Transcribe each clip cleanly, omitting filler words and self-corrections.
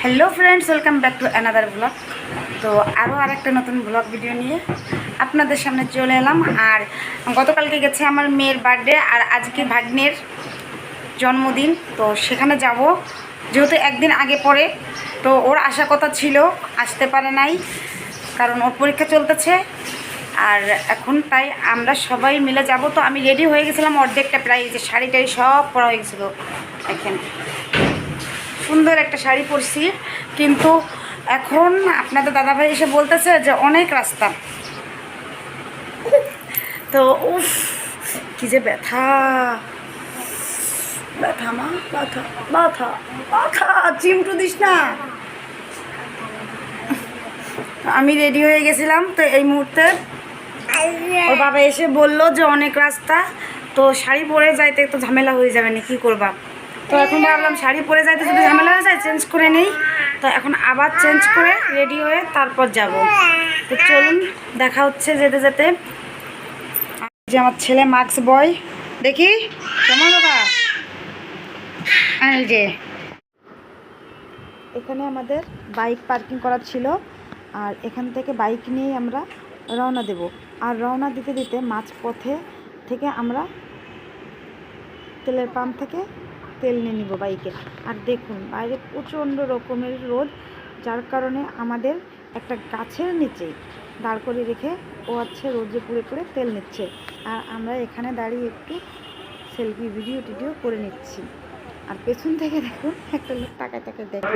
Hello friends, welcome back to another blog. তো আরেকটা নতুন ব্লগ ভিডিও নিয়ে আপনাদের সামনে চলে এলাম। আর গতকালকে গেছে আমার মেয়ের বার্থডে, আর আজকে ভাগ্নের জন্মদিন। তো সেখানে যাব, যেহেতু একদিন আগে পরে, তো ওর আসার কথা ছিল, আসতে পারে নাই কারণ ওর পরীক্ষা চলতেছে। আর এখন তাই আমরা সবাই মিলে যাব। তো আমি রেডি হয়ে গেছিলাম অর্ধেকটা, প্রায় যে শাড়ি টাড়ি সব পরা হয়ে গেছিলো। এখানে সুন্দর একটা শাড়ি পরছি, কিন্তু এখন আপনাদের দাদাভাই এসে বলতেছে যে অনেক রাস্তা। তো উফ, কি যে ব্যথা ব্যথা মা, ব্যথা ব্যথা ব্যথা, চিমটু দিস না। আমি রেডি হয়ে গেছিলাম, তো এই মুহূর্তে ওর বাবা এসে বললো যে অনেক রাস্তা, তো শাড়ি পরে যাইতে একটু ঝামেলা হয়ে যাবে না, কী করবা। তো এখন ভাবলাম শাড়ি পরে যাইতে যদি ঝামেলা হয়ে যায়, চেঞ্জ করে নেই। তো এখন আবার চেঞ্জ করে রেডি হয়ে তারপর যাব। তো চলুন, দেখা হচ্ছে যেতে যেতে। যে আমার ছেলে মার্কস বয়, দেখি কেমন বাবা। এই যে এখানে আমাদের বাইক পার্কিং করা ছিল, আর এখান থেকে বাইক নিয়েই আমরা রওনা দেব। আর রওনা দিতে দিতে মাঝপথে থেকে আমরা তেলের পাম্প থেকে তেল নিয়ে নিব বাইকে। আর দেখুন বাইরে প্রচণ্ড রকমের রোদ, যার কারণে আমাদের একটা গাছের নিচে দাঁড় করে রেখে ও হচ্ছে রোদে পুড়ে পুড়ে তেল নিচ্ছে, আর আমরা এখানে দাঁড়িয়ে একটু সেলফি ভিডিও টিডিও করে নিচ্ছি। আর পেছন থেকে দেখুন একটা লোক তাকায় তাকায় দেখে।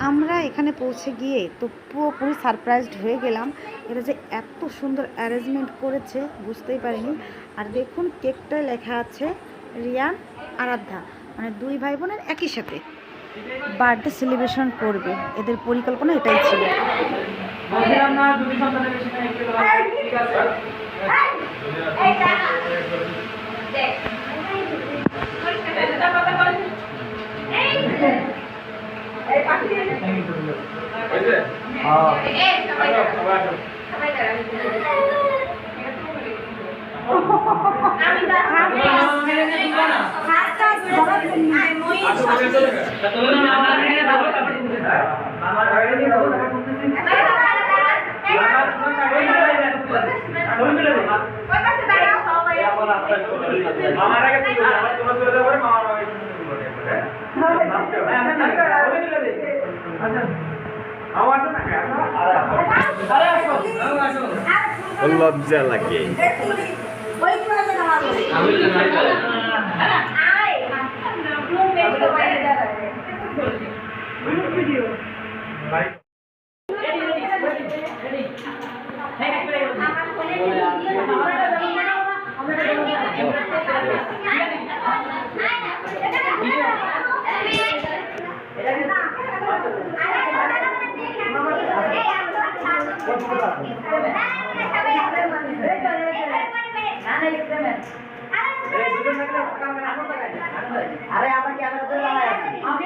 আমরা এখানে পৌঁছে গিয়ে তো পুরোপুরি সারপ্রাইজড হয়ে গেলাম। এটা যে এত সুন্দর অ্যারেঞ্জমেন্ট করেছে বুঝতেই পারিনি। আর দেখুন কেকটায় লেখা আছে রিয়ান আরাধ্যা, মানে দুই ভাই বোনের একই সাথে বার্থডে সেলিব্রেশন করবে। এদের পরিকল্পনা এটাই ছিল। লজ্জা লাগে। আরে আমার ক্যামেরা ধরে লাগাই আছে আমি